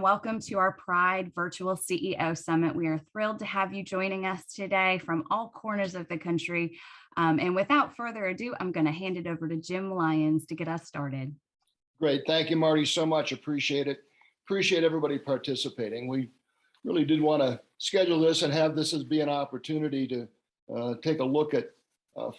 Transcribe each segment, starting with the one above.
welcome to our Pride Virtual CEO Summit. We are thrilled to have you joining us today from all corners of the country. And without further ado, I'm going to hand it over to Jim Lyons to get us started. Great. Thank you, Marty, so much. Appreciate it. Appreciate everybody participating. We really did want to schedule this and have this as be an opportunity to take a look at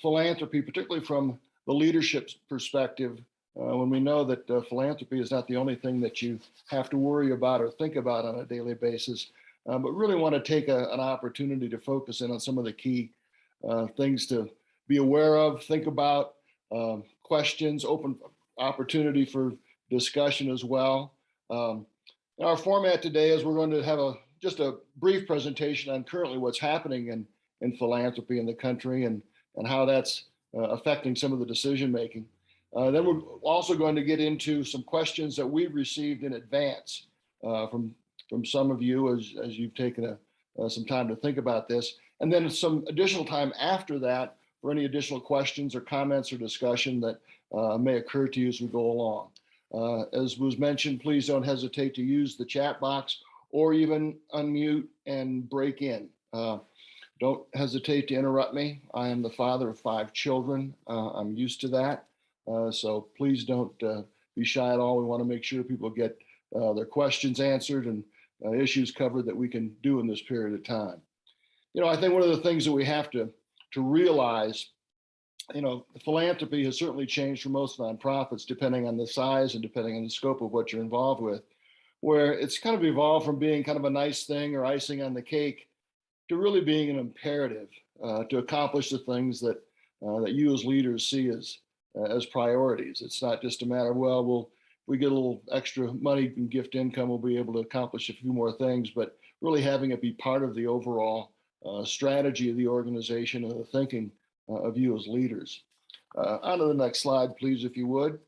philanthropy, particularly from the leadership perspective, when we know that philanthropy is not the only thing that you have to worry about or think about on a daily basis, but really want to take an opportunity to focus in on some of the key things to be aware of, think about, questions, open opportunity for discussion as well. Our format today is we're going to have just a brief presentation on currently what's happening in philanthropy in the country and how that's affecting some of the decision making. Then we're also going to get into some questions that we've received in advance from some of you as you've taken some time to think about this. And then some additional time after that for any additional questions or comments or discussion that may occur to you as we go along. As was mentioned, please don't hesitate to use the chat box or even unmute and break in. Don't hesitate to interrupt me. I am the father of 5 children. I'm used to that. So please don't be shy at all. We want to make sure people get their questions answered and issues covered that we can do in this period of time. You know, I think one of the things that we have to realize, you know, philanthropy has certainly changed for most nonprofits, depending on the size and depending on the scope of what you're involved with, where it's kind of evolved from being kind of a nice thing or icing on the cake to really being an imperative to accomplish the things that you as leaders see as priorities. It's not just a matter of, well, we get a little extra money and gift income, we'll be able to accomplish a few more things, but really having it be part of the overall strategy of the organization and the thinking of you as leaders. On to the next slide, please, if you would.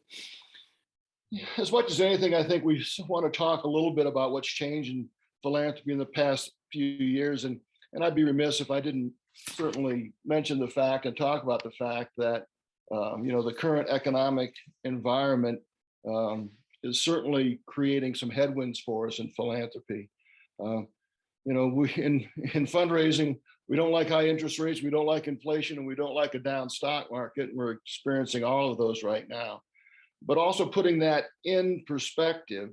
As much as anything, I think we want to talk a little bit about what's changed in philanthropy in the past few years. And I'd be remiss if I didn't certainly mention the fact and talk about the fact that you know, the current economic environment is certainly creating some headwinds for us in philanthropy. You know, we in fundraising, we don't like high interest rates, we don't like inflation, and we don't like a down stock market. We're experiencing all of those right now. But also putting that in perspective,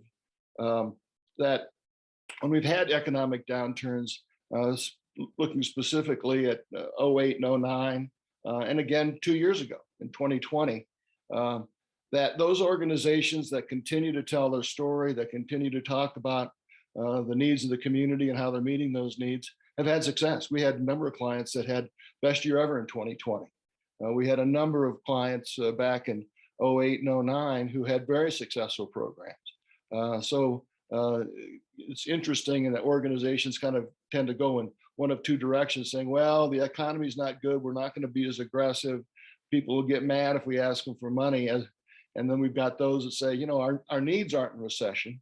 that when we've had economic downturns, looking specifically at 08 and 09, and again 2 years ago in 2020, that those organizations that continue to tell their story, that continue to talk about the needs of the community and how they're meeting those needs, have had success. We had a number of clients that had best year ever in 2020. We had a number of clients back in 08 and 09 who had very successful programs. So it's interesting, and that organizations kind of tend to go in one of two directions, saying, well, the economy's not good, we're not going to be as aggressive, people will get mad if we ask them for money. And then we've got those that say, you know, our needs aren't in recession,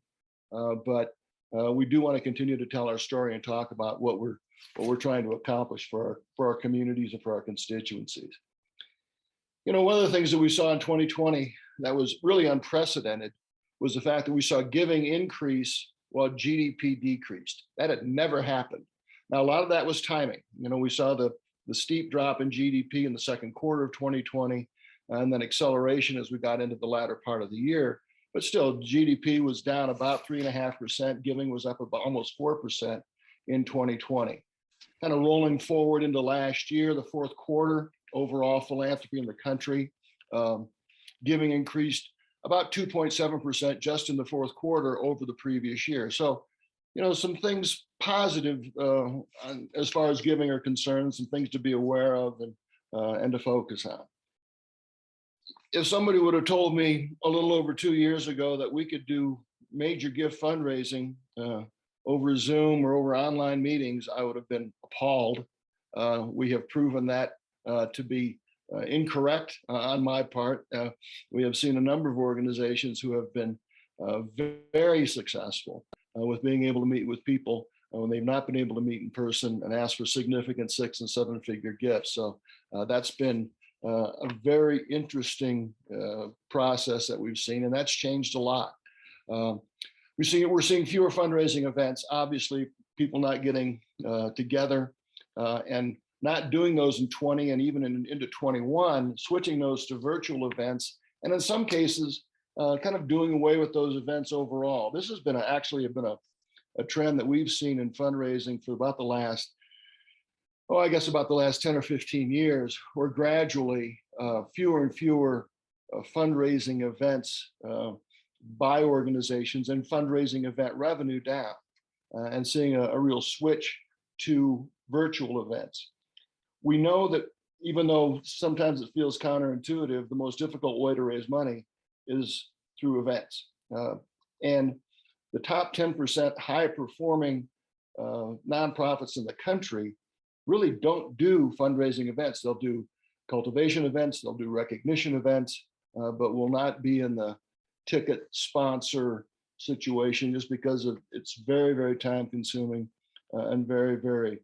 but we do want to continue to tell our story and talk about what we're trying to accomplish for our communities and for our constituencies. You know, one of the things that we saw in 2020 that was really unprecedented was the fact that we saw giving increase while GDP decreased. That had never happened. Now, a lot of that was timing. You know, we saw the steep drop in GDP in the second quarter of 2020, and then acceleration as we got into the latter part of the year. But still, GDP was down about 3.5%. Giving was up about almost 4% in 2020. Kind of rolling forward into last year, the fourth quarter, overall philanthropy in the country, giving increased about 2.7% just in the fourth quarter over the previous year. So, you know, some things positive as far as giving are concerned, some things to be aware of and to focus on. If somebody would have told me a little over 2 years ago that we could do major gift fundraising over Zoom or over online meetings, I would have been appalled. We have proven that to be incorrect on my part. We have seen a number of organizations who have been very successful with being able to meet with people when they've not been able to meet in person and ask for significant 6- and 7-figure gifts. So that's been a very interesting process that we've seen, and that's changed a lot. We're seeing fewer fundraising events. Obviously, people not getting together and not doing those in 20 and even into 21, switching those to virtual events, and in some cases, kind of doing away with those events overall. This has been actually been a trend that we've seen in fundraising for about the last, I guess about the last 10 or 15 years, where gradually fewer and fewer fundraising events by organizations and fundraising event revenue down, and seeing a real switch to virtual events. We know that even though sometimes it feels counterintuitive, the most difficult way to raise money is through events. And the top 10% high performing nonprofits in the country really don't do fundraising events. They'll do cultivation events, they'll do recognition events, but will not be in the ticket sponsor situation, just because it's very, very time consuming and very, very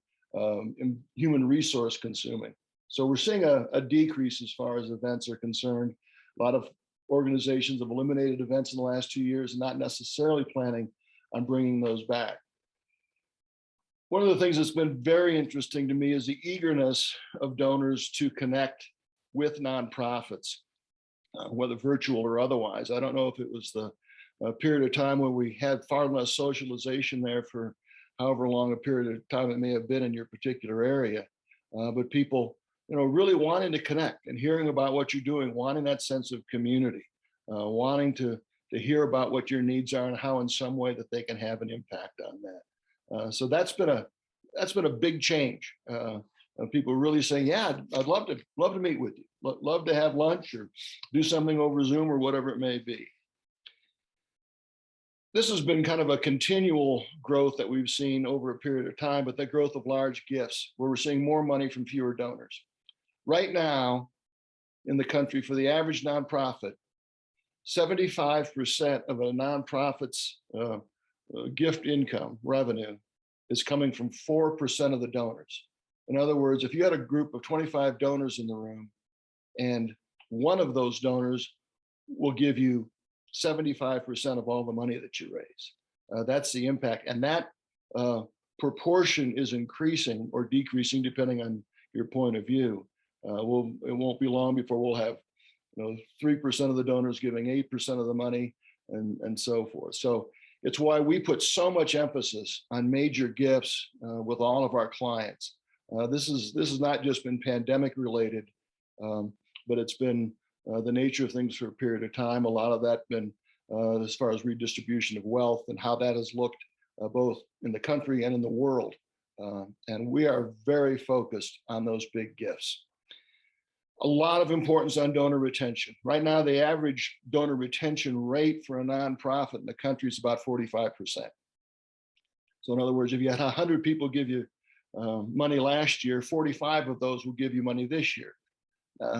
human resource consuming. So we're seeing a decrease as far as events are concerned. A lot of organizations have eliminated events in the last 2 years and not necessarily planning on bringing those back. One of the things that's been very interesting to me is the eagerness of donors to connect with nonprofits, whether virtual or otherwise. I don't know if it was the period of time when we had far less socialization there for however long a period of time it may have been in your particular area, but people, really wanting to connect and hearing about what you're doing, wanting that sense of community, wanting to hear about what your needs are and how in some way that they can have an impact on that. So that's been a big change. People really saying, yeah, I'd love to meet with you, love to have lunch or do something over Zoom or whatever it may be. This has been kind of a continual growth that we've seen over a period of time, but the growth of large gifts, where we're seeing more money from fewer donors. Right now in the country, for the average nonprofit, 75% of a nonprofit's gift income revenue is coming from 4% of the donors. In other words, if you had a group of 25 donors in the room and one of those donors will give you 75% of all the money that you raise, that's the impact. And that proportion is increasing or decreasing depending on your point of view. It won't be long before we'll have 3% of the donors giving 8% of the money and so forth. So it's why we put so much emphasis on major gifts with all of our clients. This has not just been pandemic related, but it's been the nature of things for a period of time. A lot of that been as far as redistribution of wealth and how that has looked both in the country and in the world. And we are very focused on those big gifts. A lot of importance on donor retention. Right now, the average donor retention rate for a nonprofit in the country is about 45%. So in other words, if you had 100 people give you money last year, 45 of those will give you money this year.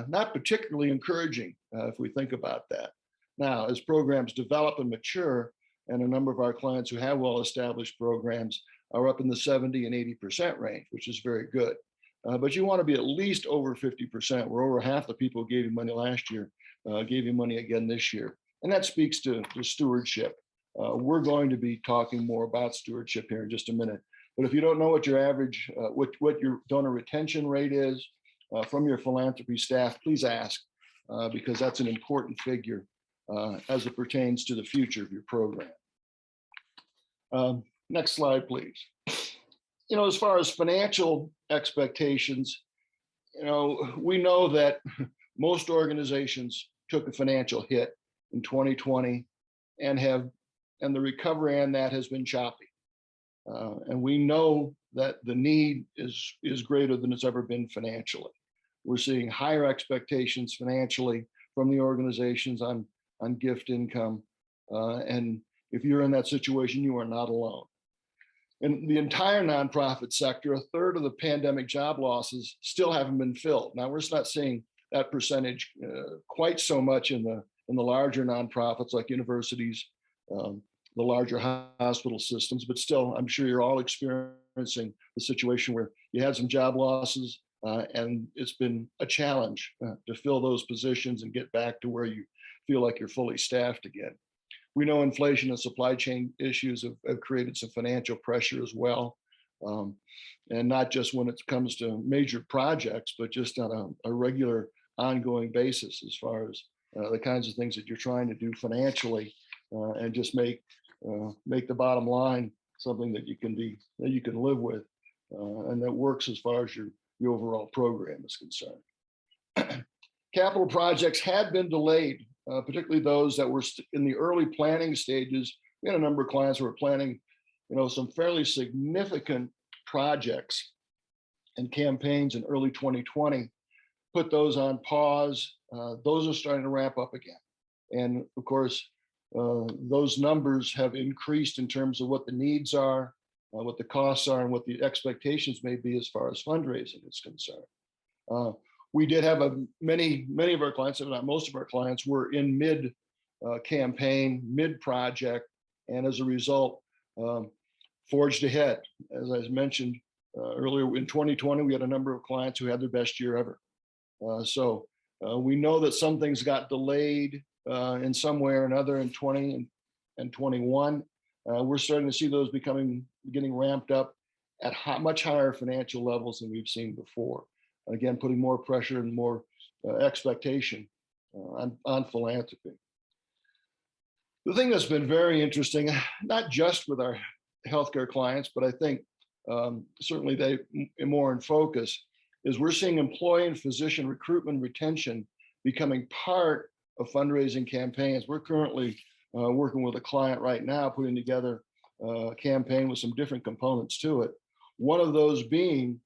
Not particularly encouraging if we think about that. Now, as programs develop and mature, and a number of our clients who have well-established programs are up in the 70 and 80% range, which is very good. But you want to be at least over 50%, where over half the people who gave you money last year gave you money again this year. And that speaks to stewardship. We're going to be talking more about stewardship here in just a minute. But if you don't know what your average, what your donor retention rate is from your philanthropy staff, please ask, because that's an important figure as it pertains to the future of your program. Next slide, please. As far as financial expectations, we know that most organizations took a financial hit in 2020 and the recovery on that has been choppy. And we know that the need is greater than it's ever been financially. We're seeing higher expectations financially from the organizations on gift income. And if you're in that situation, you are not alone. In the entire nonprofit sector, a third of the pandemic job losses still haven't been filled. Now, we're not seeing that percentage quite so much in the larger nonprofits like universities, the larger hospital systems, but still, I'm sure you're all experiencing the situation where you had some job losses and it's been a challenge to fill those positions and get back to where you feel like you're fully staffed again. We know inflation and supply chain issues have created some financial pressure as well. Um, and not just when it comes to major projects, but just on a regular ongoing basis as far as the kinds of things that you're trying to do financially and just make the bottom line something that you can live with and that works as far as your overall program is concerned. Capital projects had been delayed, particularly those that were in the early planning stages. We had a number of clients who were planning, some fairly significant projects and campaigns in early 2020, put those on pause. Those are starting to ramp up again. And of course, those numbers have increased in terms of what the needs are, what the costs are, and what the expectations may be as far as fundraising is concerned. We did have many of our clients, if not most of our clients, were in mid campaign, mid project, and as a result, forged ahead. As I mentioned earlier, in 2020, we had a number of clients who had their best year ever. So we know that some things got delayed in some way or another in 20 and 21. We're starting to see those getting ramped up at much higher financial levels than we've seen before. Again, putting more pressure and more expectation on philanthropy. The thing that's been very interesting, not just with our healthcare clients, but I think certainly they more in focus, is we're seeing employee and physician recruitment retention becoming part of fundraising campaigns. We're currently working with a client right now, putting together a campaign with some different components to it. One of those being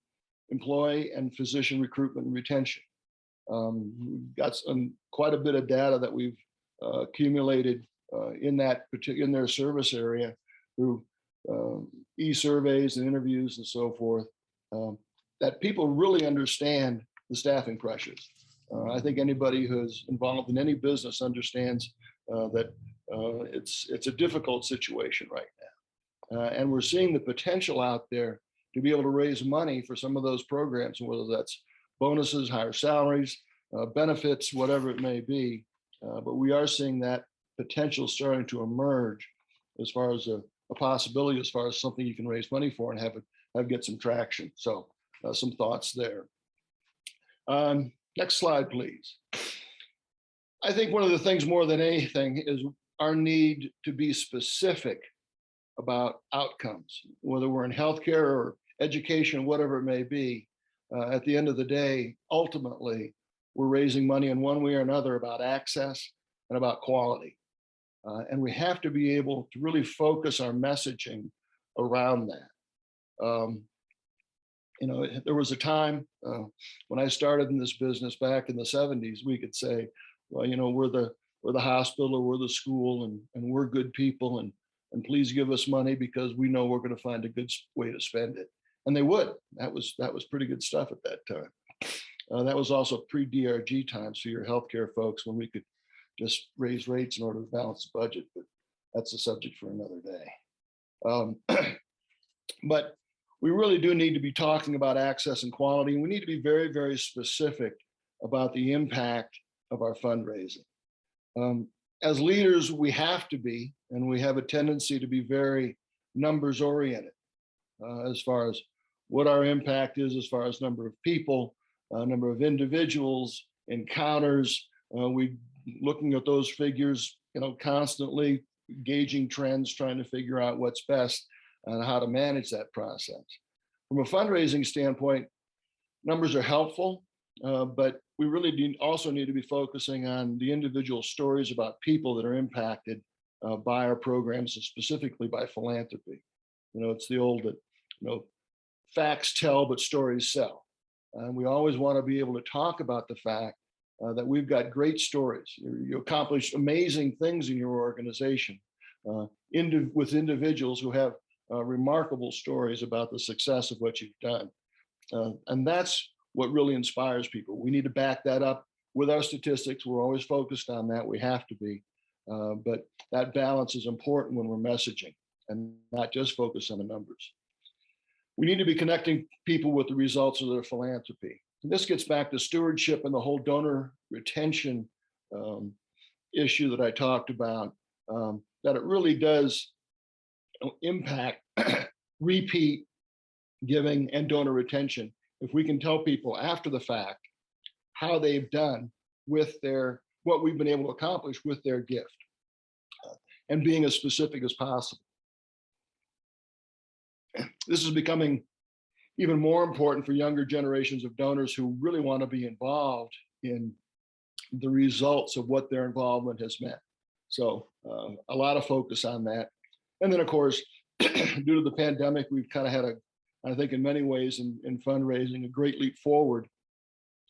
employee and physician recruitment and retention. We've got quite a bit of data that we've accumulated in their service area through e-surveys and interviews and so forth, that people really understand the staffing pressures. I think anybody who's involved in any business understands that it's a difficult situation right now. And we're seeing the potential out there to be able to raise money for some of those programs, whether that's bonuses, higher salaries, benefits, whatever it may be. But we are seeing that potential starting to emerge as far as a possibility, as far as something you can raise money for and have get some traction. So some thoughts there. Next slide, please. I think one of the things more than anything is our need to be specific about outcomes, whether we're in healthcare or education, whatever it may be. At the end of the day, ultimately, we're raising money in one way or another about access and about quality. And we have to be able to really focus our messaging around that. There was a time when I started in this business back in the 70s, we could say, well, we're the hospital or we're the school and we're good people and please give us money because we know we're going to find a good way to spend it. And they would. That was pretty good stuff at that time. That was also pre-DRG times for your healthcare folks when we could just raise rates in order to balance the budget, but that's a subject for another day. But we really do need to be talking about access and quality, and we need to be very, very specific about the impact of our fundraising. As leaders, we have to be, and we have a tendency to be very numbers oriented as far as what our impact is, as far as number of people, number of individuals, encounters. We looking at those figures, constantly gauging trends, trying to figure out what's best and how to manage that process. From a fundraising standpoint, numbers are helpful, but we really also need to be focusing on the individual stories about people that are impacted by our programs, and specifically by philanthropy. It's the old facts tell, but stories sell. And we always want to be able to talk about the fact that we've got great stories. You accomplish amazing things in your organization with individuals who have remarkable stories about the success of what you've done. And that's what really inspires people. We need to back that up with our statistics. We're always focused on that. We have to be. But that balance is important when we're messaging and not just focus on the numbers. We need to be connecting people with the results of their philanthropy. And this gets back to stewardship and the whole donor retention issue that I talked about. that it really does impact repeat giving and donor retention if we can tell people after the fact how they've done with what we've been able to accomplish with their gift, and being as specific as possible. This is becoming even more important for younger generations of donors who really want to be involved in the results of what their involvement has meant. So a lot of focus on that. And then, of course, due to the pandemic, we've kind of had I think in many ways in fundraising, a great leap forward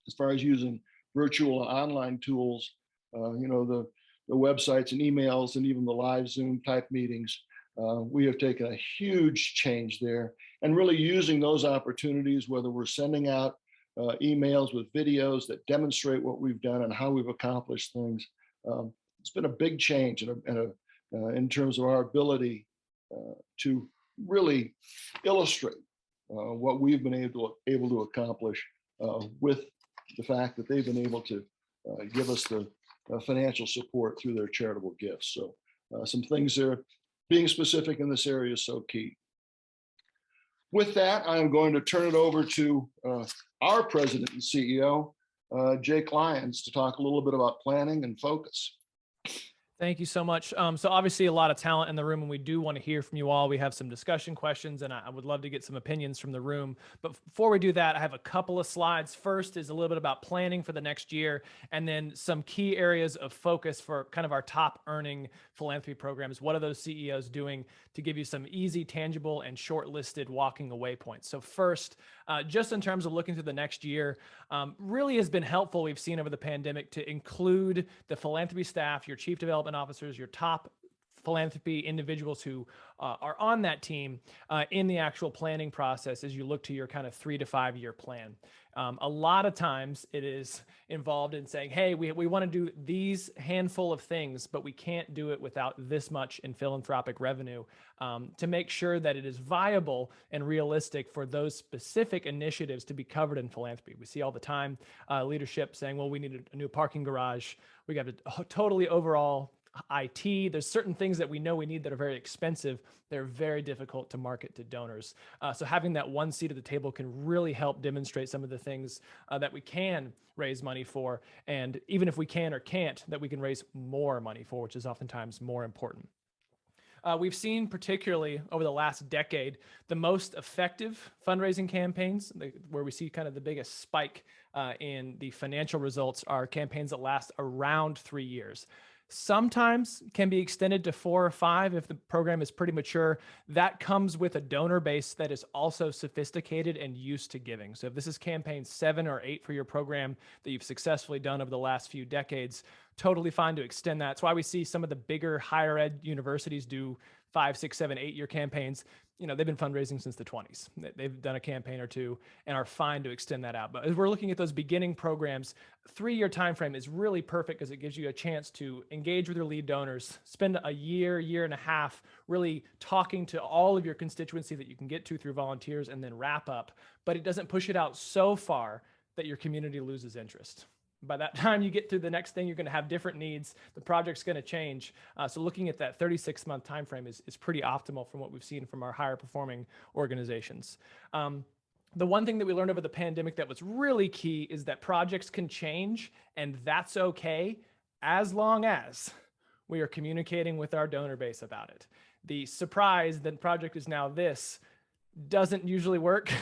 as far as using virtual and online tools, the websites and emails and even the live Zoom type meetings. We have taken a huge change there, and really using those opportunities, whether we're sending out emails with videos that demonstrate what we've done and how we've accomplished things. It's been a big change in terms of our ability to really illustrate what we've been able to accomplish with the fact that they've been able to give us the financial support through their charitable gifts. So some things there, being specific in this area is so key. With that, I'm going to turn it over to our president and CEO, Jake Lyons, to talk a little bit about planning and focus. Thank you so much. So obviously a lot of talent in the room, and we do want to hear from you all. We have some discussion questions, and I would love to get some opinions from the room. But before we do that, I have a couple of slides. First is a little bit about planning for the next year, and then some key areas of focus for kind of our top earning philanthropy programs. What are those CEOs doing to give you some easy, tangible, and short-listed walking away points? So first, just in terms of looking through the next year, really has been helpful, we've seen over the pandemic, to include the philanthropy staff, your chief development officers, your top philanthropy individuals who are on that team in the actual planning process as you look to your kind of 3 to 5 year plan. A lot of times it is involved in saying, hey, we want to do these handful of things, but we can't do it without this much in philanthropic revenue, to make sure that it is viable and realistic for those specific initiatives to be covered in philanthropy. We see all the time leadership saying, well, we need a new parking garage. We got a totally overall IT. There's certain things that we know we need that are very expensive. They're very difficult to market to donors. So having that one seat at the table can really help demonstrate some of the things that we can raise money for. And even if we can or can't, that we can raise more money for, which is oftentimes more important. We've seen, particularly over the last decade, the most effective fundraising campaigns, where we see kind of the biggest spike in the financial results, are campaigns that last around 3 years. Sometimes can be extended to 4 or 5 if the program is pretty mature. That comes with a donor base that is also sophisticated and used to giving. So if this is campaign 7 or 8 for your program that you've successfully done over the last few decades, totally fine to extend that. That's why we see some of the bigger higher ed universities do 5, 6, 7, 8 year campaigns. You know, they've been fundraising since the 20s. They've done a campaign or two and are fine to extend that out. But as we're looking at those beginning programs, 3 year time frame is really perfect because it gives you a chance to engage with your lead donors, spend a year, year and a half really talking to all of your constituency that you can get to through volunteers, and then wrap up. But it doesn't push it out so far that your community loses interest. By that time you get through the next thing, you're going to have different needs. The project's going to change. So looking at that 36-month time frame is pretty optimal from what we've seen from our higher performing organizations. The one thing that we learned over the pandemic that was really key is that projects can change, and that's okay as long as we are communicating with our donor base about it. The surprise that project is now this doesn't usually work.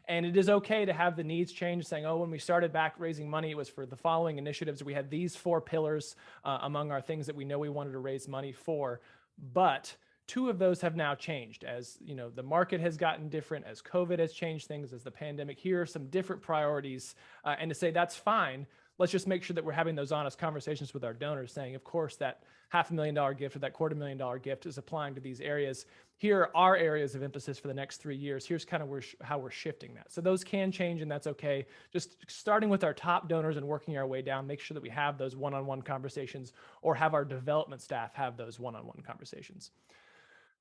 And it is okay to have the needs change, saying, oh, when we started back raising money, it was for the following initiatives. We had these 4 pillars among our things that we know we wanted to raise money for. But 2 of those have now changed as, you know, the market has gotten different, as COVID has changed things, as the pandemic. Here are some different priorities. And to say that's fine, let's just make sure that we're having those honest conversations with our donors, saying, of course, that $500,000 gift or that $250,000 gift is applying to these areas. Here are our areas of emphasis for the next 3 years. Here's kind of how we're shifting that. So those can change, and that's okay. Just starting with our top donors and working our way down, make sure that we have those one-on-one conversations, or have our development staff have those one-on-one conversations.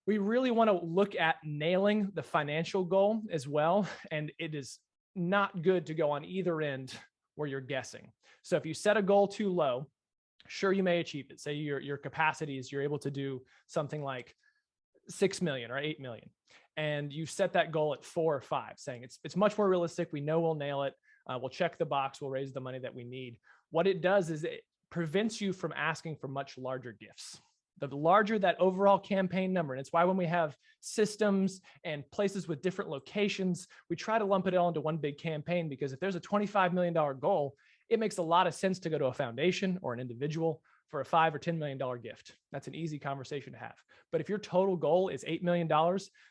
We really want to look at nailing the financial goal as well. And it is not good to go on either end where you're guessing. So if you set a goal too low, Sure, you may achieve it. Say your capacity is you're able to do something like 6 million or 8 million. And you set that goal at 4 or 5, saying it's much more realistic. We know we'll nail it. We'll check the box. We'll raise the money that we need. What it does is it prevents you from asking for much larger gifts. The larger that overall campaign number, and it's why when we have systems and places with different locations, we try to lump it all into one big campaign, because if there's a $25 million goal, it makes a lot of sense to go to a foundation or an individual for a $5 or $10 million gift. That's an easy conversation to have. But if your total goal is $8 million,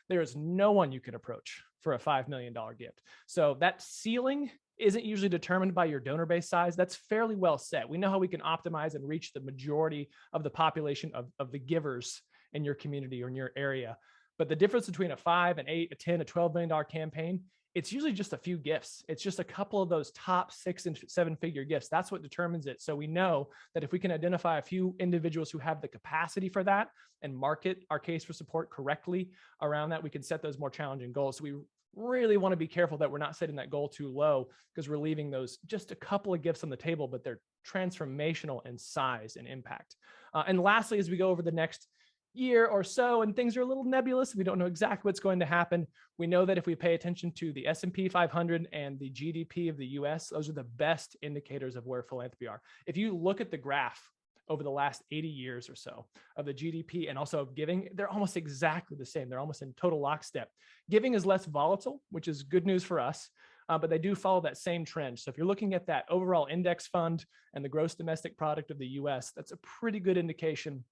there is no one you can approach for a $5 million gift. So that ceiling isn't usually determined by your donor base size. That's fairly well set. We know how we can optimize and reach the majority of the population of the givers in your community or in your area. But the difference between a 5, an 8, a 10, a $12 million campaign, it's usually just a few gifts. It's just a couple of those top 6 and 7 figure gifts. That's what determines it. So we know that if we can identify a few individuals who have the capacity for that and market our case for support correctly around that, we can set those more challenging goals. So we really want to be careful that we're not setting that goal too low, because we're leaving those just a couple of gifts on the table, but they're transformational in size and impact. And lastly, as we go over the next year or so and things are a little nebulous, we don't know exactly what's going to happen, we know that if we pay attention to the S&P 500 and the GDP of the US, those are the best indicators of where philanthropy are. If you look at the graph over the last 80 years or so of the GDP and also of giving, they're almost exactly the same. They're almost in total lockstep. Giving is less volatile, which is good news for us, but they do follow that same trend. So if you're looking at that overall index fund and the gross domestic product of the US, that's a pretty good indication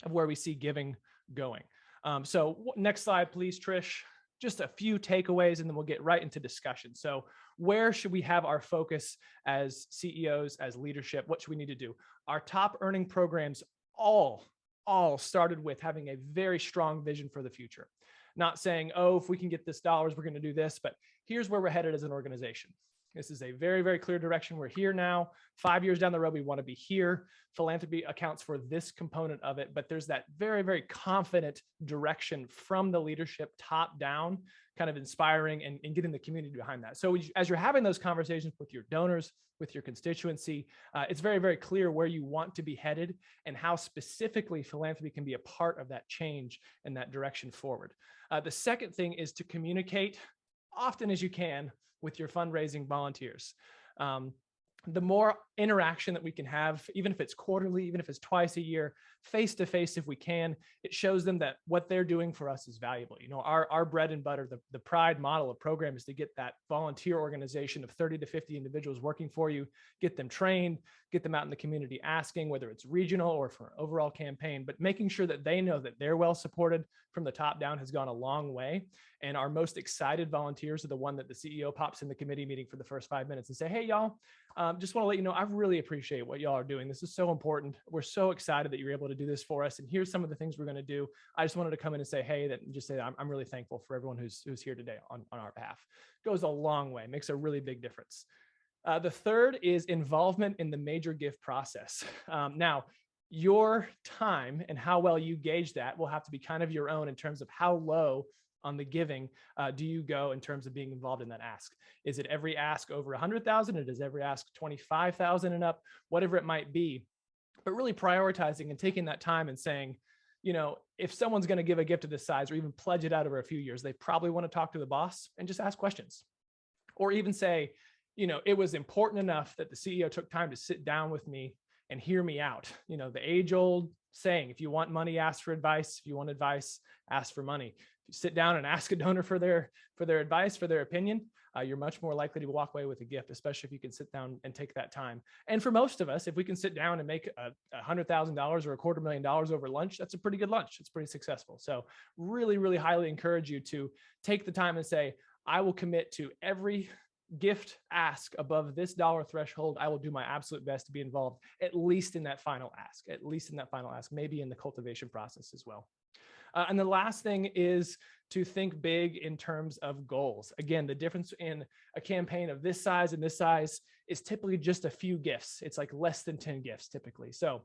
of where we see giving going. So next slide, please, Trish. Just a few takeaways, and then we'll get right into discussion. So where should we have our focus as CEOs, as leadership? What should we need to do? Our top earning programs all started with having a very strong vision for the future. Not saying, oh, if we can get this dollars, we're going to do this, but here's where we're headed as an organization. This is a very, very clear direction. We're here now. 5 years down the road, we want to be here. Philanthropy accounts for this component of it, but there's that very, very confident direction from the leadership top down, kind of inspiring and getting the community behind that. So as you're having those conversations with your donors, with your constituency, it's very, very clear where you want to be headed and how specifically philanthropy can be a part of that change and that direction forward. The second thing is to communicate often as you can with your fundraising volunteers. The more interaction that we can have, even if it's quarterly, even if it's twice a year, face-to-face if we can, it shows them that what they're doing for us is valuable. You know, our bread and butter, the pride model of program is to get that volunteer organization of 30 to 50 individuals working for you, get them trained, get them out in the community asking, whether it's regional or for an overall campaign, but making sure that they know that they're well supported from the top down has gone a long way. And our most excited volunteers are the one that the CEO pops in the committee meeting for the first 5 minutes and say, hey, y'all, just want to let you know, I really appreciate what y'all are doing. This is so important. We're so excited that you're able to do this for us. And here's some of the things we're going to do. I just wanted to come in and say, hey, that and just say that I'm really thankful for everyone who's here today on our behalf. Goes a long way, makes a really big difference. The third is involvement in the major gift process. Now, your time and how well you gauge that will have to be kind of your own in terms of how low on the giving do you go in terms of being involved in that ask? Is it every ask over 100,000? Or does every ask 25,000 and up? Whatever it might be, but really prioritizing and taking that time and saying, you know, if someone's going to give a gift of this size or even pledge it out over a few years, they probably want to talk to the boss and just ask questions, or even say, you know, it was important enough that the CEO took time to sit down with me and hear me out. You know, the age old saying, if you want money, ask for advice. If you want advice, ask for money. If you sit down and ask a donor for their advice, for their opinion, you're much more likely to walk away with a gift, especially if you can sit down and take that time. And for most of us, if we can sit down and make $100,000 or $250,000 over lunch, that's a pretty good lunch. It's pretty successful. So really, really highly encourage you to take the time and say, I will commit to every gift ask above this dollar threshold. I will do my absolute best to be involved, at least in that final ask, maybe in the cultivation process as well. And the last thing is to think big in terms of goals. Again, the difference in a campaign of this size and this size is typically just a few gifts. It's like less than 10 gifts typically. So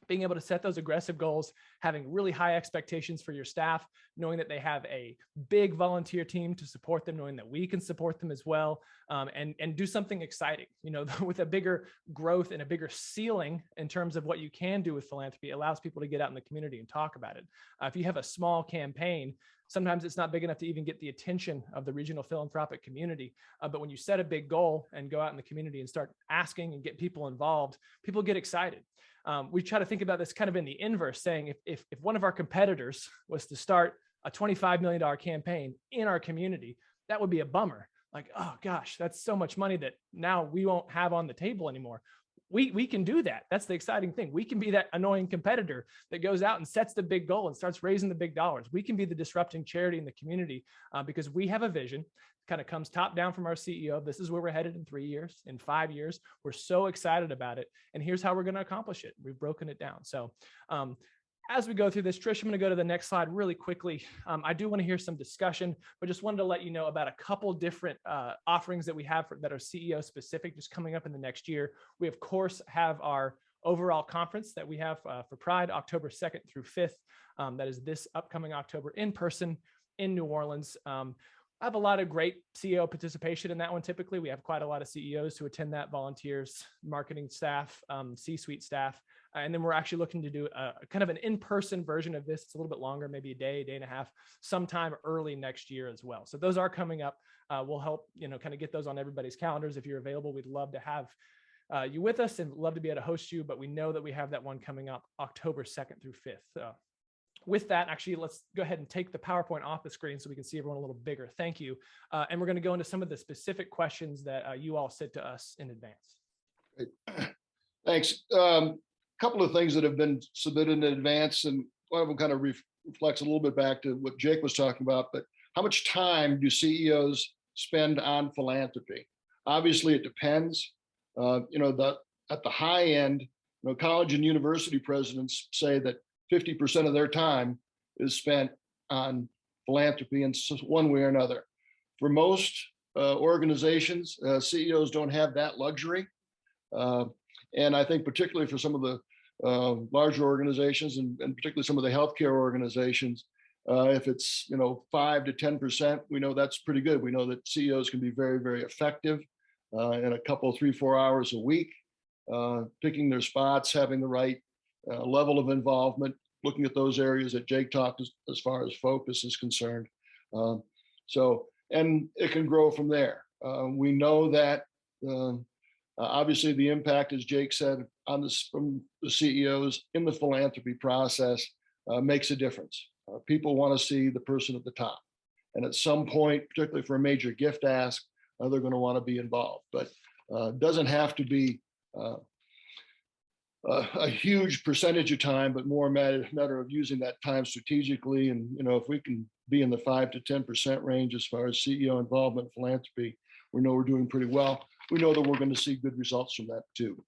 being able to set those aggressive goals, having really high expectations for your staff, knowing that they have a big volunteer team to support them, knowing that we can support them as well, and do something exciting. You know, with a bigger growth and a bigger ceiling in terms of what you can do with philanthropy, it allows people to get out in the community and talk about it. If you have a small campaign, sometimes it's not big enough to even get the attention of the regional philanthropic community. But when you set a big goal and go out in the community and start asking and get people involved, people get excited. We try to think about this kind of in the inverse, saying if one of our competitors was to start a $25 million campaign in our community, that would be a bummer. Like, oh gosh, that's so much money that now we won't have on the table anymore. We can do that. That's the exciting thing. We can be that annoying competitor that goes out and sets the big goal and starts raising the big dollars. We can be the disrupting charity in the community because we have a vision. Kind of comes top down from our CEO. This is where we're headed in 3 years, in 5 years. We're so excited about it. And here's how we're going to accomplish it. We've broken it down. So as we go through this, Trish, I'm going to go to the next slide really quickly. I do want to hear some discussion, but just wanted to let you know about a couple different offerings that we have that are CEO specific, just coming up in the next year. We, of course, have our overall conference that we have for Pride, October 2nd through 5th. That is this upcoming October in person in New Orleans. I have a lot of great CEO participation in that one. Typically, we have quite a lot of CEOs who attend that, volunteers, marketing staff, C-suite staff. And then we're actually looking to do a kind of an in-person version of this. It's a little bit longer, maybe a day and a half, sometime early next year as well. So those are coming up. We'll help, kind of get those on everybody's calendars. If you're available, we'd love to have you with us and love to be able to host you. But we know that we have that one coming up October 2nd through 5th. With that, actually, let's go ahead and take the PowerPoint off the screen so we can see everyone a little bigger. Thank you. And we're going to go into some of the specific questions that you all sent to us in advance. Great. Thanks. Couple of things that have been submitted in advance, and one of them kind of reflects a little bit back to what Jake was talking about, but how much time do CEOs spend on philanthropy? Obviously, it depends. At the high end, college and university presidents say that 50% of their time is spent on philanthropy in one way or another. For most organizations, CEOs don't have that luxury. And I think particularly for some of the larger organizations and particularly some of the healthcare organizations, if it's 5 to 10%, we know that's pretty good. We know that CEOs can be very, very effective in a couple, 3-4 hours a week, picking their spots, having the right level of involvement, looking at those areas that Jake talked as far as focus is concerned. And it can grow from there. We know that obviously the impact, as Jake said, on this from the CEOs in the philanthropy process makes a difference. People want to see the person at the top. And at some point, particularly for a major gift ask, they're going to want to be involved. But it doesn't have to be a huge percentage of time, but more a matter of using that time strategically. And, if we can be in the 5 to 10% range as far as CEO involvement in philanthropy, we know we're doing pretty well. We know that we're going to see good results from that too.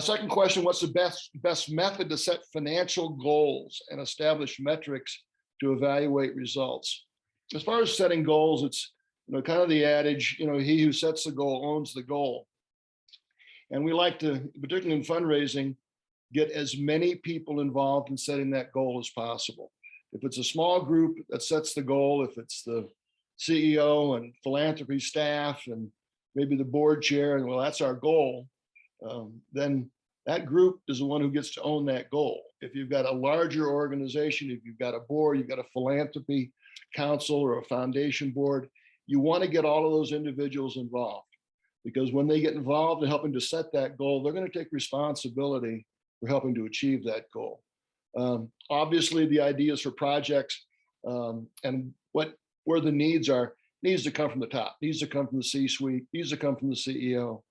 Second question, what's the best method to set financial goals and establish metrics to evaluate results? As far as setting goals, it's kind of the adage, he who sets the goal owns the goal. And we like to, particularly in fundraising, get as many people involved in setting that goal as possible. If it's a small group that sets the goal, if it's the CEO and philanthropy staff and maybe the board chair, and well, that's our goal, then that group is the one who gets to own that goal. If you've got a larger organization, if you've got a board, you've got a philanthropy council or a foundation board, you want to get all of those individuals involved. Because when they get involved in helping to set that goal, they're going to take responsibility for helping to achieve that goal. Obviously, the ideas for projects and where the needs are, needs to come from the top, needs to come from the C-suite, needs to come from the CEO,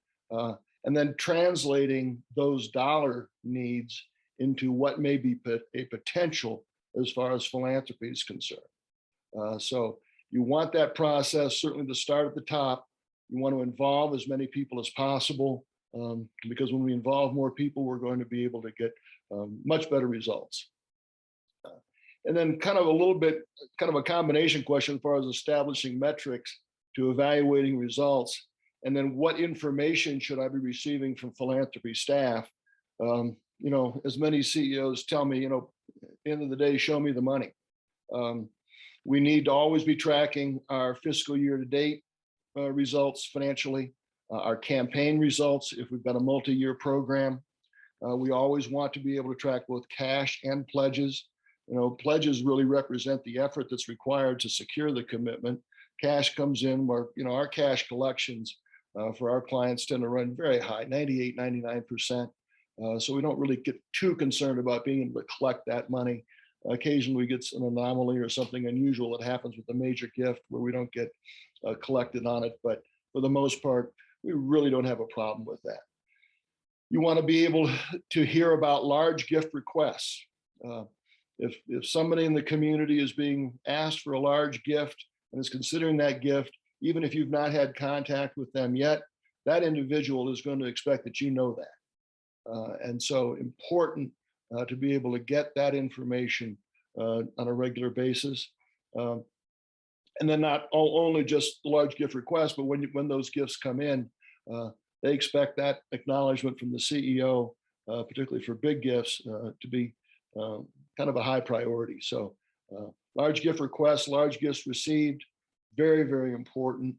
and then translating those dollar needs into what may be a potential as far as philanthropy is concerned. So you want that process certainly to start at the top. You want to involve as many people as possible because when we involve more people, we're going to be able to get much better results. And then kind of a combination question as far as establishing metrics to evaluating results. And then what information should I be receiving from philanthropy staff? as many CEOs tell me, at the end of the day, show me the money. We need to always be tracking our fiscal year to date results financially, our campaign results. If we've got a multi-year program, we always want to be able to track both cash and pledges. Pledges really represent the effort that's required to secure the commitment. Cash comes in where, our cash collections for our clients tend to run very high, 98, 99%. So we don't really get too concerned about being able to collect that money. Occasionally we get an anomaly or something unusual that happens with a major gift where we don't get collected on it. But for the most part, we really don't have a problem with that. You want to be able to hear about large gift requests. If somebody in the community is being asked for a large gift and is considering that gift, even if you've not had contact with them yet, that individual is going to expect that you know that. And so important to be able to get that information on a regular basis. And then not only just large gift requests, but when those gifts come in, they expect that acknowledgement from the CEO, particularly for big gifts, to be kind of a high priority. So large gift requests, large gifts received, very, very important.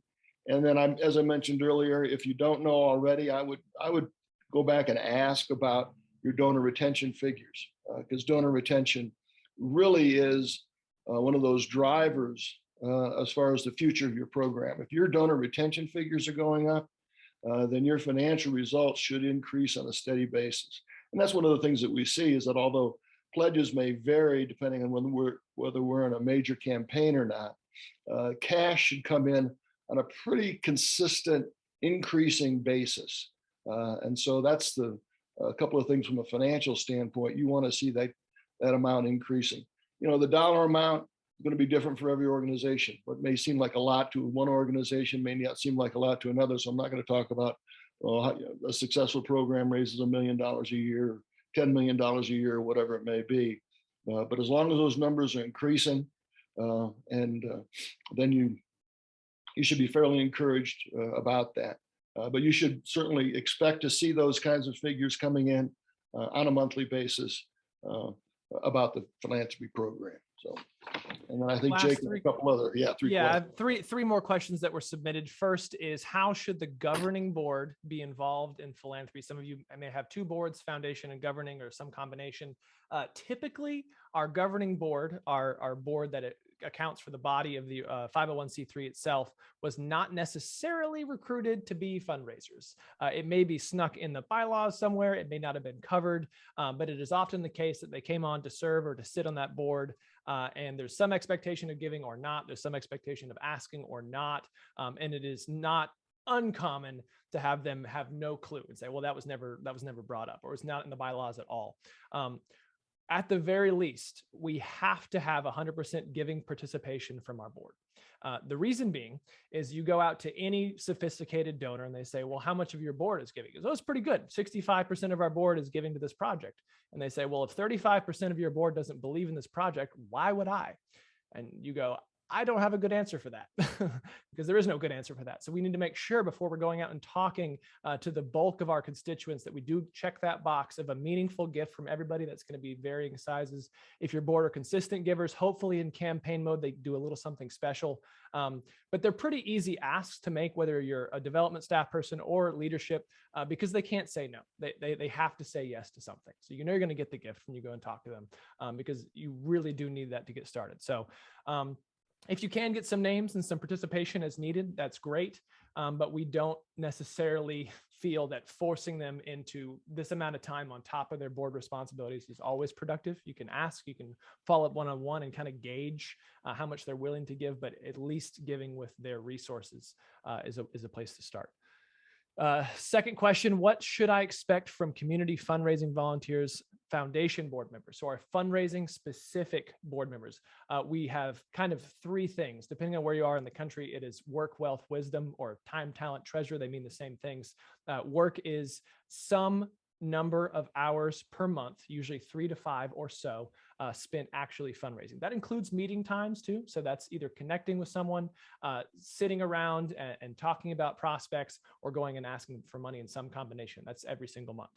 And then as I mentioned earlier, if you don't know already, I would go back and ask about your donor retention figures, because donor retention really is one of those drivers as far as the future of your program. If your donor retention figures are going up, then your financial results should increase on a steady basis. And that's one of the things that we see is that although pledges may vary depending on whether we're in a major campaign or not, cash should come in on a pretty consistent increasing basis. And so that's a couple of things from a financial standpoint. You want to see that amount increasing. The dollar amount is going to be different for every organization. What may seem like a lot to one organization may not seem like a lot to another. So I'm not going to talk about a successful program raises $1 million a year, $10 million a year, whatever it may be. But as long as those numbers are increasing, then you should be fairly encouraged about that. But you should certainly expect to see those kinds of figures coming in on a monthly basis about the philanthropy program. So, and then I think Jake, a couple other, three more questions that were submitted. First is, how should the governing board be involved in philanthropy? Some of you may have two boards, foundation and governing, or some combination. Typically, our governing board, our board that accounts for the body of the 501c3 itself, was not necessarily recruited to be fundraisers. It may be snuck in the bylaws somewhere. It may not have been covered, but it is often the case that they came on to serve or to sit on that board. And there's some expectation of giving or not. There's some expectation of asking or not. And it is not uncommon to have them have no clue and say, well, that was never brought up, or it's not in the bylaws at all. At the very least, we have to have 100% giving participation from our board. The reason being is you go out to any sophisticated donor and they say, well, how much of your board is giving? Because, oh, it's pretty good. 65% of our board is giving to this project. And they say, well, if 35% of your board doesn't believe in this project, why would I? And you go, I don't have a good answer for that because there is no good answer for that. So we need to make sure before we're going out and talking to the bulk of our constituents that we do check that box of a meaningful gift from everybody. That's going to be varying sizes. If your board are consistent givers, hopefully in campaign mode, they do a little something special. But they're pretty easy asks to make, whether you're a development staff person or leadership, because they can't say no. They have to say yes to something. So you know you're going to get the gift when you go and talk to them, because you really do need that to get started. So if you can get some names and some participation as needed, that's great. But we don't necessarily feel that forcing them into this amount of time on top of their board responsibilities is always productive. You can ask, you can follow up one-on-one and kind of gauge how much they're willing to give, but at least giving with their resources is a place to start. Second question, what should I expect from community fundraising volunteers, foundation board members? So our fundraising specific board members, we have kind of three things. Depending on where you are in the country, it is work, wealth, wisdom, or time, talent, treasure. They mean the same things. Work is some number of hours per month, usually 3 to 5 or so, spent actually fundraising. That includes meeting times too. So that's either connecting with someone, sitting around and talking about prospects, or going and asking for money in some combination. That's every single month.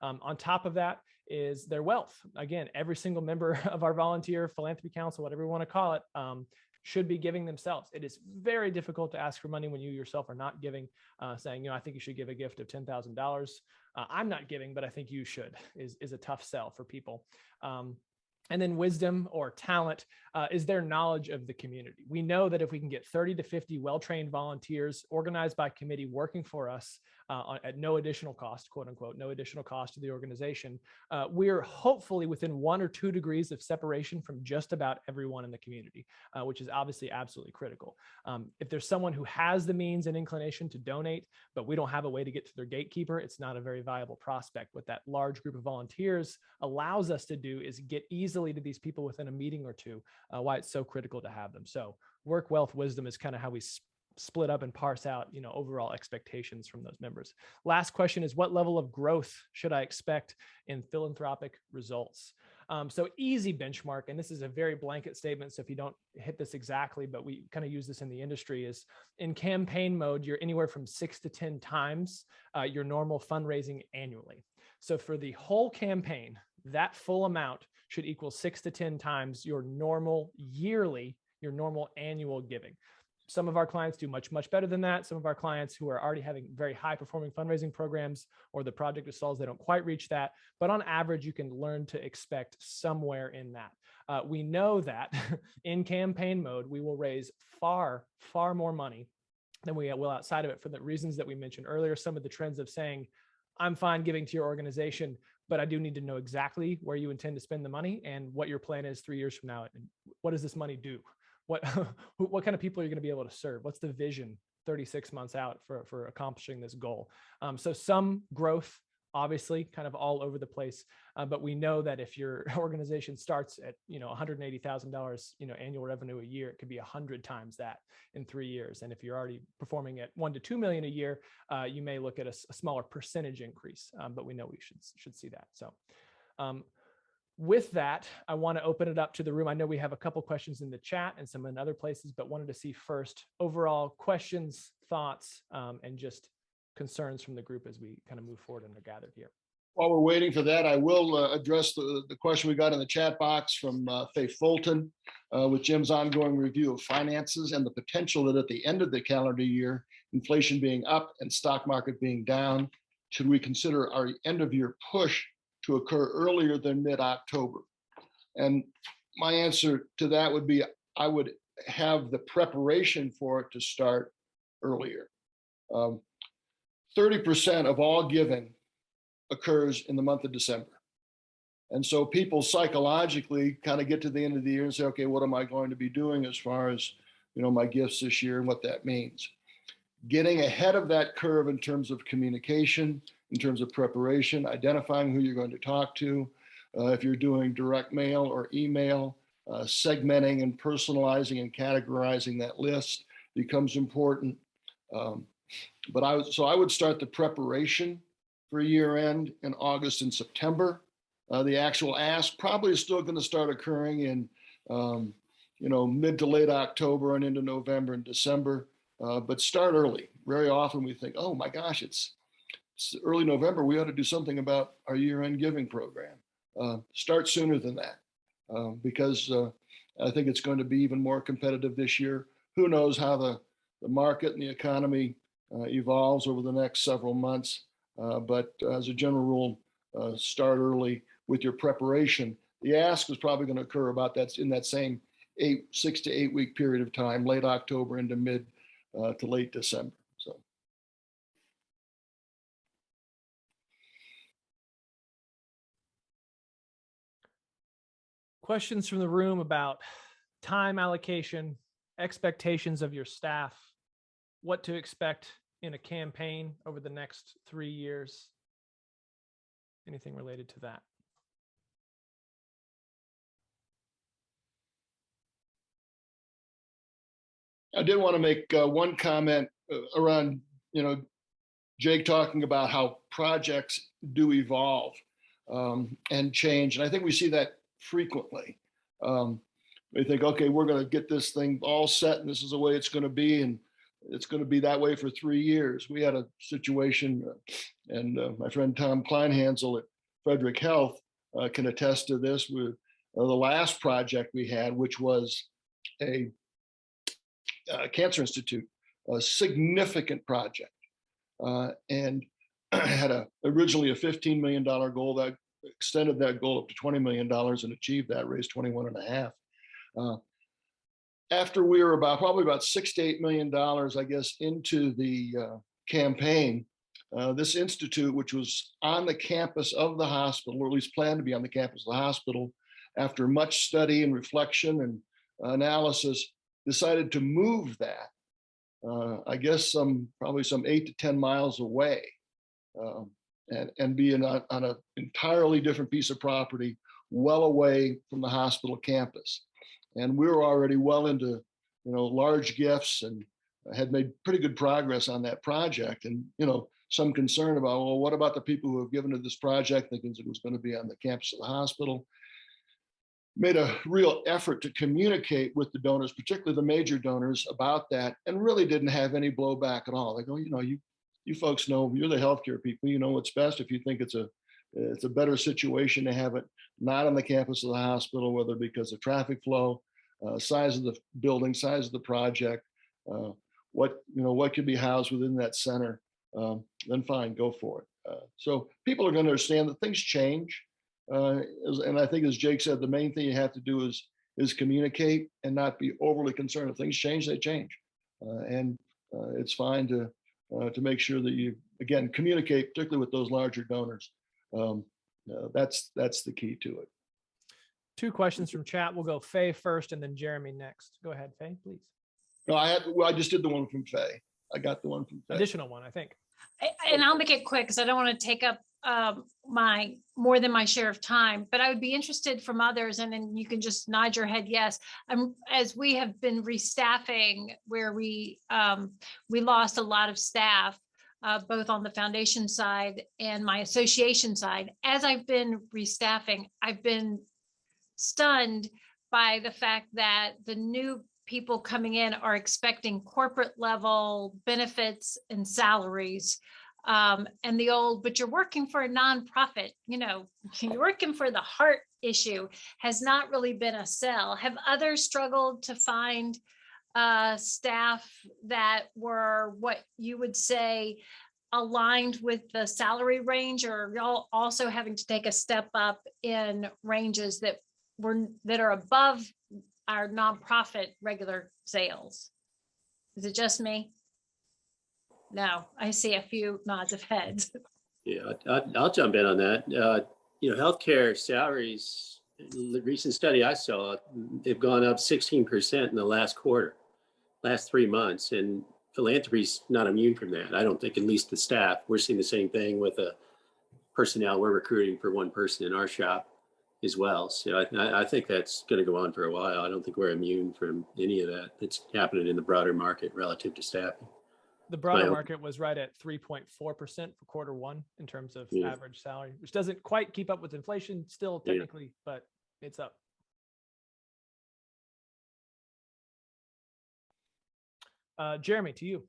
On top of that is their wealth. Again, every single member of our volunteer philanthropy council, whatever you want to call it, should be giving themselves. It is very difficult to ask for money when you yourself are not giving, saying, I think you should give a gift of $10,000. I'm not giving, but I think you should, is a tough sell for people. And then wisdom or talent is their knowledge of the community. We know that if we can get 30 to 50 well-trained volunteers organized by committee working for us at no additional cost, quote unquote, no additional cost to the organization, we're hopefully within 1 or 2 degrees of separation from just about everyone in the community, which is obviously absolutely critical. If there's someone who has the means and inclination to donate, but we don't have a way to get to their gatekeeper, it's not a very viable prospect. What that large group of volunteers allows us to do is get easily to these people within a meeting or two, why it's so critical to have them. So work, wealth, wisdom is kind of how we split up and parse out, overall expectations from those members. Last question is, what level of growth should I expect in philanthropic results? So easy benchmark, and this is a very blanket statement, so if you don't hit this exactly, but we kind of use this in the industry, is in campaign mode, you're anywhere from 6 to 10 times your normal fundraising annually. So for the whole campaign, that full amount should equal 6 to 10 times your normal yearly, your normal annual giving. Some of our clients do much, much better than that. Some of our clients who are already having very high performing fundraising programs, or the project is stalls, they don't quite reach that. But on average, you can learn to expect somewhere in that. We know that in campaign mode, we will raise far, far more money than we will outside of it, for the reasons that we mentioned earlier. Some of the trends of saying, I'm fine giving to your organization, but I do need to know exactly where you intend to spend the money and what your plan is 3 years from now. And what does this money do? What kind of people are you going to be able to serve? What's the vision 36 months out for accomplishing this goal? So some growth, obviously, kind of all over the place. But we know that if your organization starts at $180,000 annual revenue a year, it could be 100 times that in 3 years. And if you're already performing at 1 to 2 million a year, you may look at a smaller percentage increase. But we know we should see that. So. With that, I want to open it up to the room. I know we have a couple questions in the chat and some in other places, but wanted to see first overall questions, thoughts, and just concerns from the group as we kind of move forward and are gathered here. While we're waiting for that, I will address the question we got in the chat box from Faith Fulton with Jim's ongoing review of finances and the potential that at the end of the calendar year, inflation being up and stock market being down, should we consider our end of year push to occur earlier than mid-October? And my answer to that would be, I would have the preparation for it to start earlier. 30% of all giving occurs in the month of December. And so people psychologically kind of get to the end of the year and say, okay, what am I going to be doing as far as, my gifts this year and what that means? Getting ahead of that curve in terms of communication, in terms of preparation, identifying who you're going to talk to, if you're doing direct mail or email, segmenting and personalizing and categorizing that list becomes important. But I would start the preparation for year end in August and September. The actual ask probably is still going to start occurring in mid to late October and into November and December. But start early. Very often we think, oh my gosh, it's early November, we ought to do something about our year-end giving program. Start sooner than that, because I think it's going to be even more competitive this year. Who knows how the market and the economy evolves over the next several months. But as a general rule, start early with your preparation. The ask is probably going to occur about that in that same 6 to 8 week period of time, late October into mid to late December. So. Questions from the room about time allocation, expectations of your staff, what to expect in a campaign over the next 3 years, anything related to that? I did want to make one comment around, Jake talking about how projects do evolve and change. And I think we see that frequently. We think, okay, we're going to get this thing all set and this is the way it's going to be. And it's going to be that way for 3 years. We had a situation, and my friend Tom Kleinhansel at Frederick Health can attest to this. With the last project we had, which was a cancer institute, a significant project, and had originally a $15 million goal that extended that goal up to $20 million and achieved that, raised 21 and a half. After we were probably about $6 to $8 million, I guess, into the campaign, this institute, which was on the campus of the hospital, or at least planned to be on the campus of the hospital, after much study and reflection and analysis, decided to move that, I guess probably some 8 to 10 miles away, and be on an entirely different piece of property, well away from the hospital campus. And we were already well into, large gifts, and had made pretty good progress on that project. And, some concern about, well, what about the people who have given to this project, thinking it was going to be on the campus of the hospital? Made a real effort to communicate with the donors, particularly the major donors, about that, and really didn't have any blowback at all. They go, you folks know, you're the healthcare people, you know what's best. If you think it's a better situation to have it not on the campus of the hospital, whether because of traffic flow, size of the building, size of the project, what could be housed within that center, then fine, go for it. So people are going to understand that things change. And I think, as Jake said, the main thing you have to do is communicate and not be overly concerned. If things change, they change. And it's fine to make sure that you, again, communicate, particularly with those larger donors. That's the key to it. 2 questions from chat. We'll go Faye first and then Jeremy next. Go ahead, Faye, please. No, I just did the one from Faye. I got the one from Faye. Additional one, I think. And I'll make it quick because I don't want to take up my more than my share of time, but I would be interested from others, and then you can just nod your head yes. As we have been restaffing, where we lost a lot of staff, both on the foundation side and my association side. As I've been restaffing, I've been stunned by the fact that the new people coming in are expecting corporate level benefits and salaries. And the old, but you're working for a nonprofit, you're working for the heart issue, has not really been a sell. Have others struggled to find staff that were what you would say aligned with the salary range, or are y'all also having to take a step up in ranges that are above our nonprofit regular sales? Is it just me? No, I see a few nods of heads. Yeah, I'll jump in on that. Healthcare salaries, the recent study I saw, they've gone up 16% in the last 3 months. And philanthropy's not immune from that. I don't think, at least the staff. We're seeing the same thing with the personnel. We're recruiting for one person in our shop as well. So I think that's going to go on for a while. I don't think we're immune from any of that that's happening in the broader market relative to staffing. The broader market was right at 3.4% for Q1 in terms of average salary, which doesn't quite keep up with inflation still technically, but it's up. Jeremy, to you.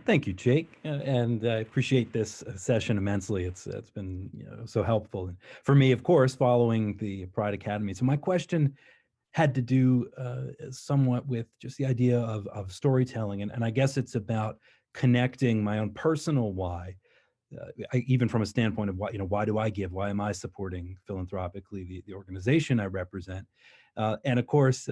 Thank you, Jake, and I appreciate this session immensely. It's been so helpful for me, of course, following the Pride Academy. So my question had to do somewhat with just the idea of storytelling, and I guess it's about connecting my own personal why, even from a standpoint of why do I give? Why am I supporting philanthropically the organization I represent? And of course,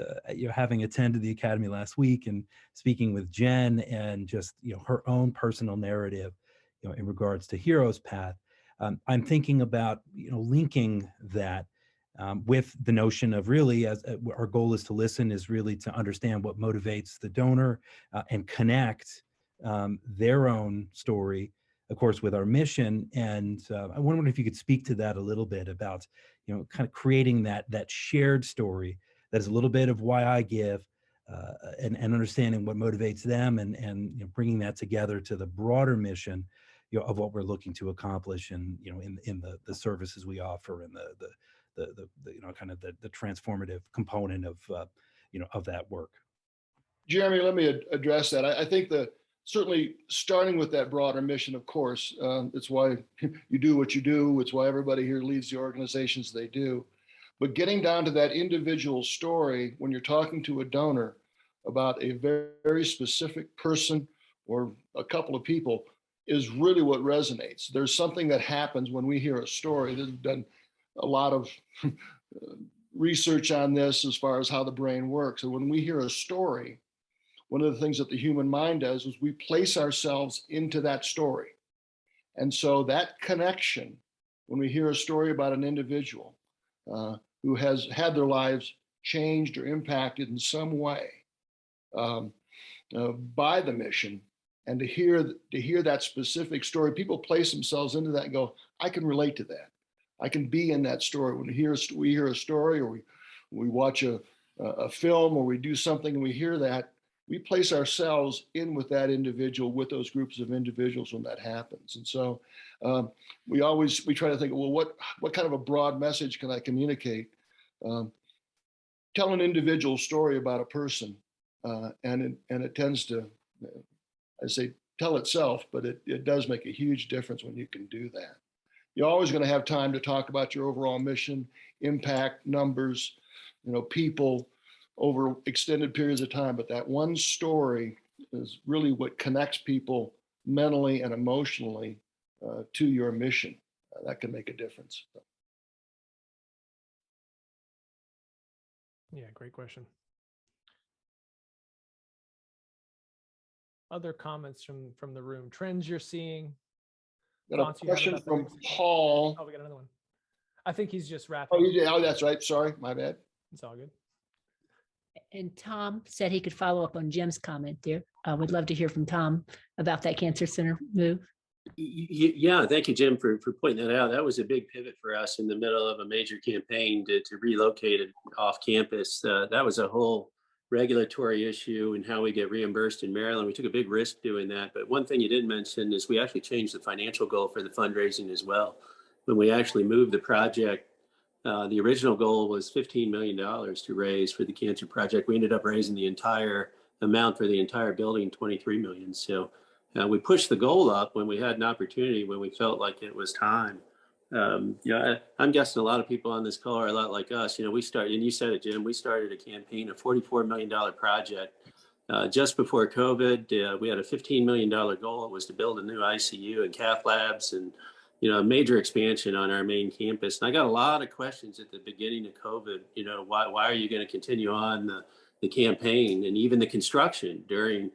having attended the Academy last week and speaking with Jen and just her own personal narrative, in regards to Hero's Path, I'm thinking about linking that with the notion of really, as our goal is to listen, is really to understand what motivates the donor and connect their own story, of course, with our mission. And I wonder if you could speak to that a little bit about, kind of creating that shared story that is a little bit of why I give, and understanding what motivates them, and bringing that together to the broader mission, of what we're looking to accomplish, and in the services we offer, and the kind of the transformative component of of that work. Jeremy, let me address that. I think the certainly starting with that broader mission, of course, it's why you do what you do. It's why everybody here leads the organizations they do. But getting down to that individual story when you're talking to a donor about a very, very specific person or a couple of people is really what resonates. There's something that happens when we hear a story. There's been a lot of research on this as far as how the brain works. And when we hear a story, one of the things that the human mind does is we place ourselves into that story. And so that connection, when we hear a story about an individual who has had their lives changed or impacted in some way by the mission, and to hear that specific story, people place themselves into that and go, I can relate to that. I can be in that story. When we hear a story, or we watch a film, or we do something and we hear that, we place ourselves in with that individual, with those groups of individuals when that happens. And so we try to think, well, what kind of a broad message can I communicate? Tell an individual story about a person, and it tends to, I say, tell itself, but it does make a huge difference when you can do that. You're always going to have time to talk about your overall mission, impact, numbers, people over extended periods of time. But that one story is really what connects people mentally and emotionally to your mission. That can make a difference. Yeah, great question. Other comments from the room, trends you're seeing? Got a Thoughts you have question about the from next- Paul. Oh, we got another one. I think he's just wrapping. Oh, that's right. Sorry, my bad. It's all good. And Tom said he could follow up on Jim's comment there. I would love to hear from Tom about that cancer center move. Yeah, thank you, Jim, for pointing that out. That was a big pivot for us in the middle of a major campaign to relocate it off campus. That was a whole regulatory issue and how we get reimbursed in Maryland. We took a big risk doing that. But one thing you didn't mention is we actually changed the financial goal for the fundraising as well. When we actually moved the project, the original goal was $15 million to raise for the cancer project. We ended up raising the entire amount for the entire building, $23 million. So we pushed the goal up when we had an opportunity, when we felt like it was time. I'm guessing a lot of people on this call are a lot like us. We started, and you said it, Jim, we started a campaign, a $44 million project just before COVID. We had a $15 million goal. It was to build a new ICU and cath labs and, a major expansion on our main campus. And I got a lot of questions at the beginning of COVID. Why are you going to continue on the campaign and even the construction during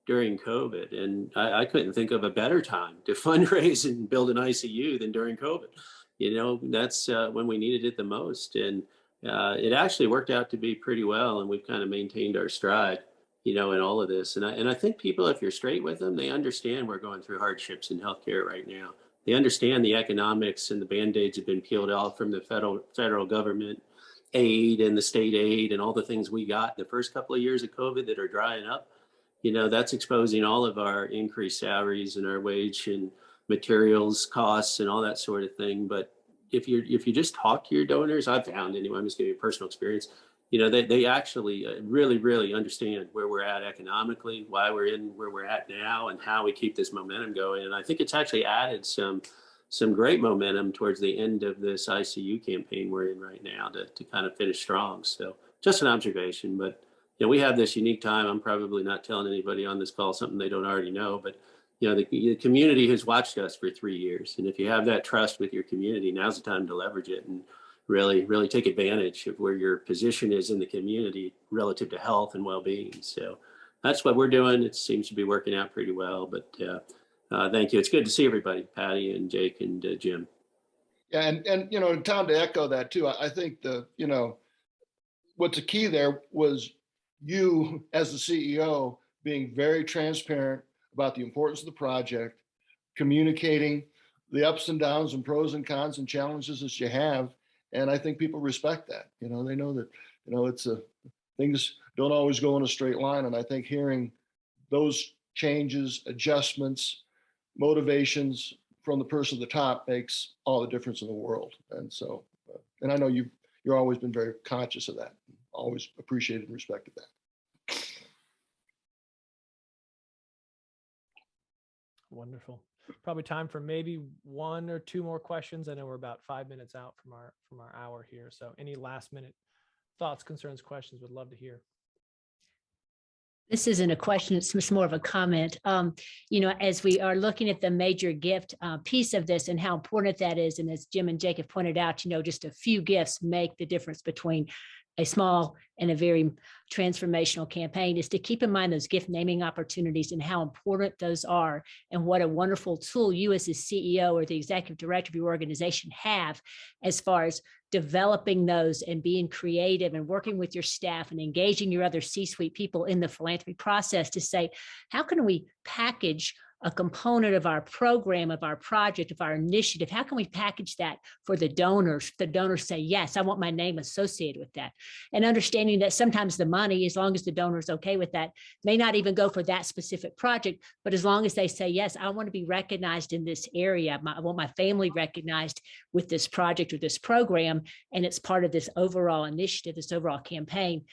COVID? And I couldn't think of a better time to fundraise and build an ICU than during COVID. That's when we needed it the most. And it actually worked out to be pretty well. And we've kind of maintained our stride, in all of this. And I think people, if you're straight with them, they understand we're going through hardships in healthcare right now. They understand the economics and the Band-Aids have been peeled off from the federal government aid and the state aid and all the things we got the first couple of years of COVID that are drying up. That's exposing all of our increased salaries and our wage and materials costs and all that sort of thing. But if you just talk to your donors, I've found anyway, I'm just giving you personal experience, they actually really, really understand where we're at economically, why we're in where we're at now, and how we keep this momentum going. And I think it's actually added some great momentum towards the end of this ICU campaign we're in right now to kind of finish strong. So just an observation, but we have this unique time. I'm probably not telling anybody on this call something they don't already know, but the community has watched us for 3 years. And if you have that trust with your community, now's the time to leverage it and really, really take advantage of where your position is in the community relative to health and well-being. So that's what we're doing. It seems to be working out pretty well, but thank you. It's good to see everybody, Patty and Jake and Jim. Yeah, and Tom, to echo that too, I think what's the key there was you as the CEO being very transparent about the importance of the project, communicating the ups and downs and pros and cons and challenges that you have. And I think people respect that. They know that, it's things don't always go in a straight line. And I think hearing those changes, adjustments, motivations from the person at the top makes all the difference in the world. And so, and I know you're always been very conscious of that, always appreciated and respected that. Wonderful. Probably time for maybe one or two more questions. I know we're about 5 minutes out from our hour here. So any last minute thoughts, concerns, questions, would love to hear. This isn't a question, it's more of a comment. As we are looking at the major gift piece of this and how important that is, and as Jim and Jake have pointed out, just a few gifts make the difference between a small and a very transformational campaign, is to keep in mind those gift naming opportunities and how important those are, and what a wonderful tool you as the CEO or the executive director of your organization have as far as developing those and being creative and working with your staff and engaging your other C-suite people in the philanthropy process to say, how can we package a component of our program, of our project, of our initiative? How can we package that for the donors? The donors say, yes, I want my name associated with that. And understanding that sometimes the money, as long as the donor is okay with that, may not even go for that specific project, but as long as they say, yes, I want to be recognized in this area, I want my family recognized with this project or this program, and it's part of this overall initiative, this overall campaign,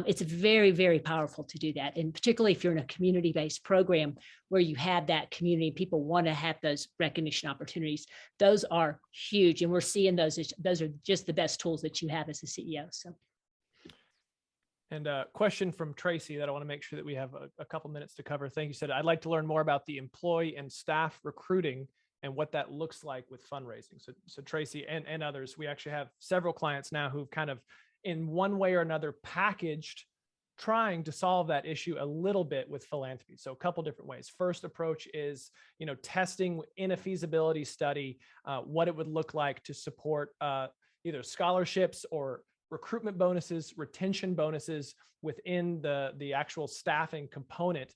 it's very, very powerful to do that. And particularly if you're in a community-based program where you have that community, people want to have those recognition opportunities. Those are huge. And we're seeing those are just the best tools that you have as a CEO. So. And a question from Tracy that I want to make sure that we have a couple minutes to cover. Thank you. Said, I'd like to learn more about the employee and staff recruiting and what that looks like with fundraising. So Tracy and others, we actually have several clients now who've kind of in one way or another packaged trying to solve that issue a little bit with philanthropy. So a couple different ways. First approach is, testing in a feasibility study, what it would look like to support either scholarships or recruitment bonuses, retention bonuses within the actual staffing component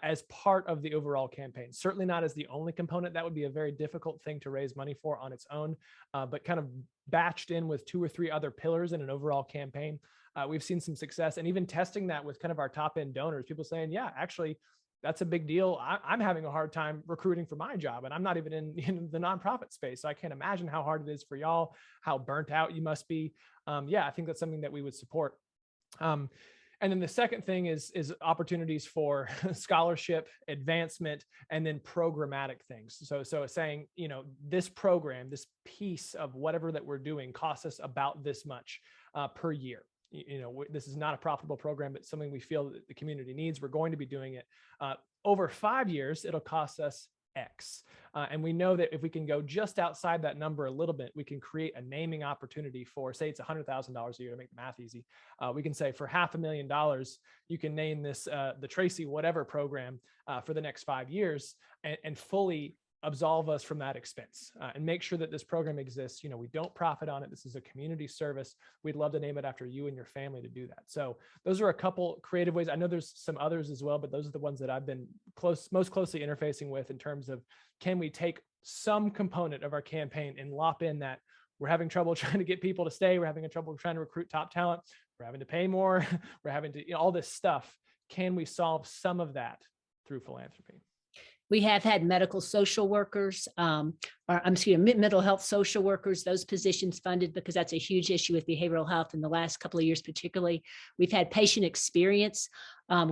as part of the overall campaign. Certainly not as the only component. That would be a very difficult thing to raise money for on its own, but kind of batched in with 2 or 3 other pillars in an overall campaign. We've seen some success, and even testing that with kind of our top end donors, people saying, yeah, actually, that's a big deal. I'm having a hard time recruiting for my job, and I'm not even in the nonprofit space. So I can't imagine how hard it is for y'all, how burnt out you must be. I think that's something that we would support. And then the second thing is opportunities for scholarship, advancement, and then programmatic things. So saying, this program, this piece of whatever that we're doing costs us about this much per year. This is not a profitable program, but something we feel that the community needs. We're going to be doing it over 5 years. It'll cost us X. And we know that if we can go just outside that number a little bit, we can create a naming opportunity for, say it's $100,000 a year to make the math easy. We can say for $500,000, you can name this the Tracy whatever program for the next 5 years and fully absolve us from that expense and make sure that this program exists. We don't profit on it. This is a community service. We'd love to name it after you and your family to do that. So those are a couple creative ways. I know there's some others as well, but those are the ones that I've been most closely interfacing with in terms of, can we take some component of our campaign and lop in that we're having trouble trying to get people to stay. We're having trouble trying to recruit top talent. We're having to pay more. We're having to, all this stuff. Can we solve some of that through philanthropy? We have had medical social workers, mental health social workers, those positions funded because that's a huge issue with behavioral health in the last couple of years, particularly. We've had patient experience,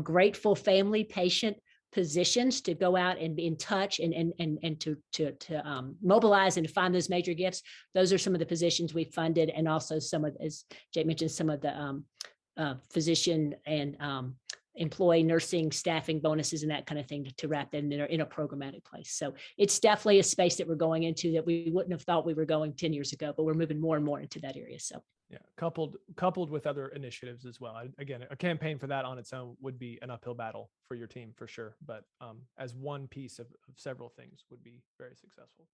grateful family patient positions to go out and be in touch and to mobilize and to find those major gifts. Those are some of the positions we funded, and also some of, as Jake mentioned, some of the physician and employee nursing staffing bonuses and that kind of thing to wrap that in a programmatic place. So it's definitely a space that we're going into that we wouldn't have thought we were going 10 years ago, but we're moving more and more into that area. So yeah, coupled with other initiatives as well. Again, a campaign for that on its own would be an uphill battle for your team for sure. But as one piece of several things would be very successful.